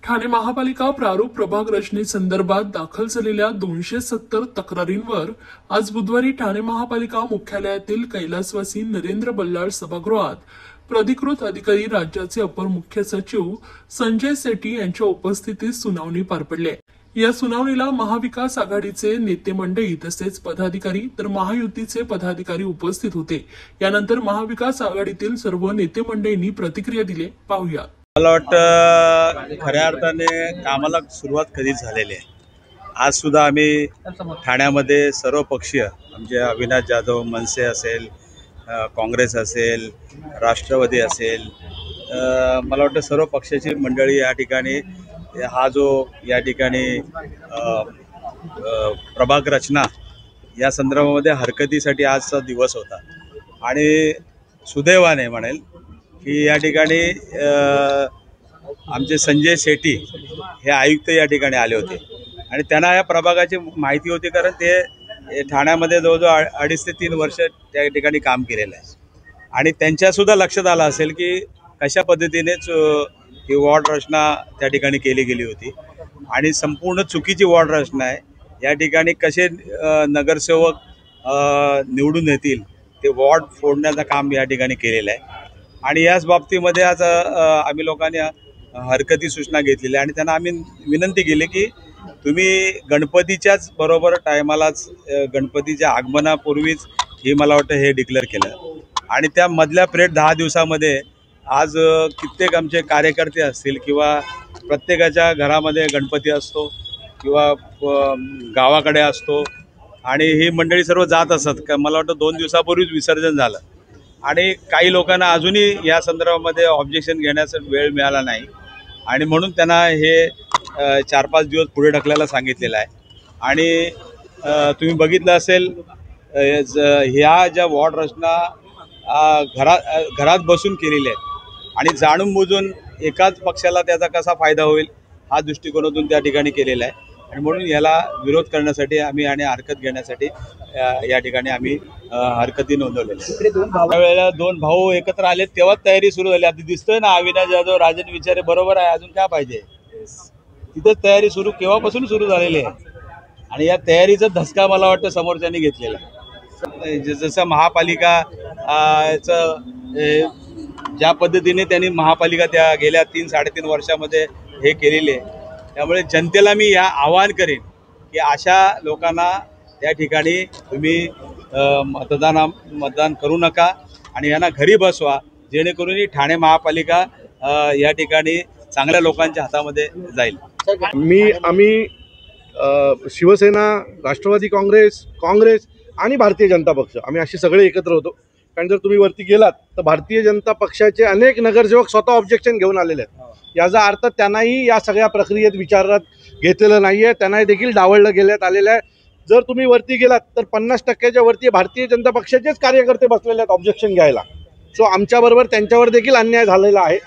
ठाणे महापालिका प्रारूप प्रभाग रचनेसंदर्भात दाखल झालेल्या 270 तक्रारींवर आज बुधवारी ठाणे महापालिका मुख्यालयातील कैलासवासी नरेंद्र बल्लाळ सभागृहात प्राधिकृत अधिकारी राज्याचे अपर मुख्य सचिव संजय सेठी यांच्या उपस्थितीत सुनावणी पार पडली। या सुनावणीला महाविकास आघाडीचे नेते मंडळी तसेच पदाधिकारी तर महायुतीचे पदाधिकारी उपस्थित होते। यानंतर महाविकास आघाडीतील सर्व नेते मंडळींनी प्रतिक्रिया दिली, पाहूया। मला वाटतं खऱ्या अर्थाने कामाला सुरुवात कधीच झालेली आहे। आज सुद्धा आम्ही ठाण्यामध्ये सर्व पक्षीय म्हणजे अविनाश जाधव, मनसे असेल, काँग्रेस असेल, राष्ट्रवादी असेल, मला वाटतं सर्व पक्षाची मंडळी या ठिकाणी हा जो या ठिकाणी प्रभाग रचना या संदर्भामध्ये हरकतीसाठी आजचा दिवस होता आणि सुदैवाने म्हणेल की या ठिकाणी आमचे संजय सेठी हे आयुक्त या ठिकाणी आले होते आणि त्यांना या प्रभागाची माहिती होती, कारण ते ठाण्यामध्ये जवळजवळ 2.5 ते 3 वर्ष त्या ठिकाणी काम केलेलं आहे आणि त्यांच्यासुद्धा लक्षात आलं असेल की कशा पद्धतीनेच ही वॉर्ड रचना त्या ठिकाणी केली गेली होती आणि संपूर्ण चुकीची वॉर्ड रचना आहे। या ठिकाणी कसे नगरसेवक निवडून येतील ते वॉर्ड फोडण्याचं काम या ठिकाणी केलेलं आहे आणि याच बाबतीमध्ये आज आम्ही लोकांनी हरकती सूचना घेतलेल्या आणि त्यांना आम्ही विनंती केली की तुम्ही गणपतीच्याच बरोबर टायमालाच गणपतीच्या आगमनापूर्वीच ही मला वाटतं हे डिक्लेअर केलं आणि त्या मधल्या पिरियड 10 दिवसामध्ये आज कित्येक आमचे कार्यकर्ते असतील किंवा प्रत्येकाच्या घरामध्ये गणपती असतो किंवा गावाकडे असतो आणि ही मंडळी सर्व जात असतात का मला वाटतं 2 दिवसापूर्वीच विसर्जन झालं आणि काही लोकांना अजूनही या संदर्भामध्ये ऑब्जेक्शन घेण्याचा वेळ मिळाला नाही आणि म्हणून त्यांना हे 4-5 दिवस पुढे ढकलायला सांगितलेलं आहे आणि तुम्ही बघितलं असेल ह्या ज्या वॉर्ड रचना घरात बसून केलेल्या आहेत आणि जाणून बुजून एकाच पक्षाला त्याचा कसा फायदा होईल हा दृष्टिकोनातून त्या ठिकाणी केलेला आहे आणि म्हणून याला विरोध करण्यासाठी आम्ही आणि हरकत घेण्यासाठी या ठिकाणी आम्ही हरकती नोंदवलेल्या। त्यावेळेला 2 भाऊ एकत्र आले तेव्हाच तयारी सुरू झाली। आता दिसतोय ना अविनाश जाधव, राजन विचारे बरोबर आहे, अजून काय पाहिजे? तिथंच तयारी सुरू केव्हापासून सुरू झालेली आहे आणि या तयारीचा धसका मला वाटतं समोरच्यांनी घेतलेला आहे। जसं महापालिका ज्या पद्धतीने त्यांनी महापालिका त्या गेल्या 3-3.5 वर्षामध्ये हे केलेले आहे, त्यामुळे जनतेला मी या आवाहन करेन की अशा लोकांना त्या ठिकाणी तुम्ही मतदान करू नका आणि यांना घरी बसवा, जेणेकरून ही ठाणे महापालिका या ठिकाणी चांगल्या लोकांच्या हातामध्ये जाईल। आम्ही शिवसेना, राष्ट्रवादी काँग्रेस आणि भारतीय जनता पक्ष आम्ही असे सगळे एकत्र होतो। कारण जर तुम्ही वरती गेलात तर भारतीय जनता पक्षाचे अनेक नगरसेवक स्वतः ऑब्जेक्शन घेऊन आलेले आहेत। याचा अर्थ त्यांनाही या सगळ्या प्रक्रियेत विचारात घेतलेलं नाही आहे, त्यांनाही देखील डावललं गेल्यात आलेलं आहे। जर तुम्ही वरती गेलात तर 50% वरती भारतीय जनता पक्षाचेच कार्यकर्ते बसलेले आहेत ऑब्जेक्शन घ्यायला। सो आमच्याबरोबर त्यांच्यावर देखील अन्याय झालेला आहे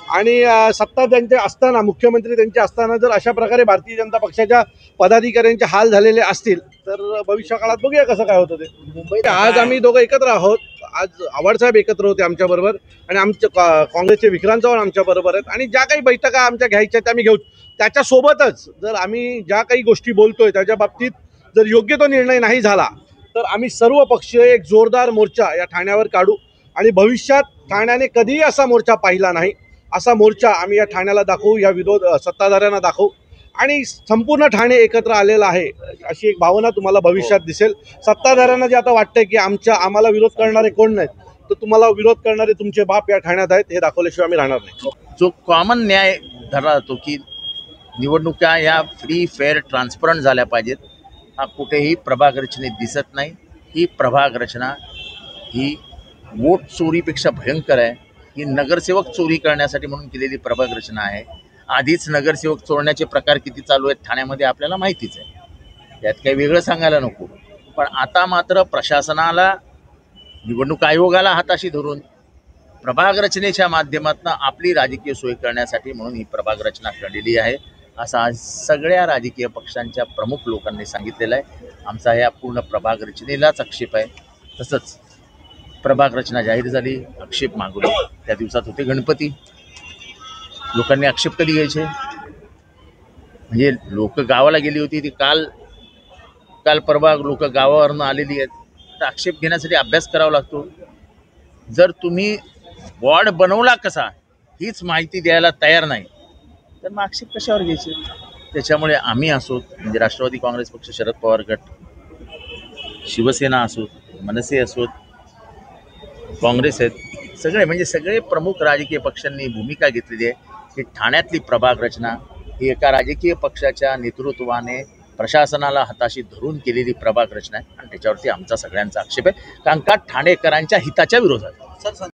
आणि सत्ता त्यांचे असताना, मुख्यमंत्री त्यांचे असताना जर अशा प्रकारे भारतीय जनता पक्षाच्या पदाधिकाऱ्यांचे हाल झालेले असतील तर भविष्य काळात बघूया कसं काय होतं ते। मुंबईत आज आम्ही दोघं एकत्र आहोत, आज आव्हाडसाहेब एकत्र होते आमच्याबरोबर आणि आमच्या काँग्रेसचे विक्रांत चव्हाण आमच्याबरोबर आहेत आणि ज्या काही बैठका आमच्या घ्यायच्या त्या आम्ही घेऊ। त्याच्यासोबतच जर आम्ही ज्या काही गोष्टी बोलतोय त्याच्या बाबतीत जर योग्य तो निर्णय नाही झाला तर आम्ही सर्व पक्षीय एक जोरदार मोर्चा या ठाण्यावर काढू आणि भविष्यात ठाण्याने कधीही असा मोर्चा पाहिला नाही, असा मोर्चा आम्ही या ठाण्याला दाखवू, या सत्ताधाऱ्यांना दाखवू आणि संपूर्ण ठाणे एकत्र आलेलं आहे अशी एक भावना तुम्हाला भविष्यात दिसेल। सत्ताधाऱ्यांना जे आता वाटतंय की आम्हाला विरोध करणारे कोण नाहीत, तर तुम्हाला विरोध करणारे तुमचे बाप या ठाण्यात आहेत हे दाखवल्याशिवाय आम्ही राहणार नाही। जो कॉमन न्याय धरला जातो की निवडणुका या फ्री, फेअर, ट्रान्सपरंट झाल्या पाहिजेत, हा कुठेही प्रभाग रचनेत दिसत नाही। ही प्रभाग रचना ही वोट चोरीपेक्षा भयंकर आहे। ही नगरसेवक चोरी करण्यासाठी म्हणून केलेली प्रभाग रचना आहे। आधीच नगरसेवक चोरण्याचे प्रकार किती चालू आहेत ठाण्यामध्ये आपल्याला माहितीच आहे, त्यात काही वेगळं सांगायला नको। पण आता मात्र प्रशासनाला, निवडणूक आयोगाला हाताशी धरून प्रभाग रचनेच्या माध्यमातून आपली राजकीय सोय करण्यासाठी म्हणून ही प्रभाग रचना केलेली आहे असं आज सगळ्या राजकीय पक्षांच्या प्रमुख लोकांनी सांगितलेलं आहे। आमचा ह्या पूर्ण प्रभाग रचनेलाच आक्षेप आहे। तसंच प्रभाग रचना जाहीर झाली, आक्षेप मागवले, त्या दिवसात होते गणपती, लोकांनी आक्षेप कधी घ्यायचे? म्हणजे लोक गावाला गेली होती ती काल परवा लोक गावावरनं आलेली आहेत. तर आक्षेप घेण्यासाठी अभ्यास करावा लागतो. जर तुम्ही वॉर्ड बनवला कसा हीच माहिती द्यायला तयार नाही तर मग आक्षेप कशावर घ्यायचे. त्याच्यामुळे आम्ही असोत, म्हणजे राष्ट्रवादी काँग्रेस पक्ष, शरद पवार गट, शिवसेना असोत, मनसे असोत, काँग्रेस आहेत, सगळे प्रमुख राजकीय पक्षांनी भूमिका घेतलेली आहे की ठाण्यातली प्रभाग रचना ही एका राजकीय पक्षाच्या नेतृत्वाने प्रशासनाला हाताशी धरून केलेली प्रभाग रचना आहे आणि त्याच्यावरती आमचा सगळ्यांचा आक्षेप आहे, कारण का ठाणेकरांच्या हिताच्या विरोधात.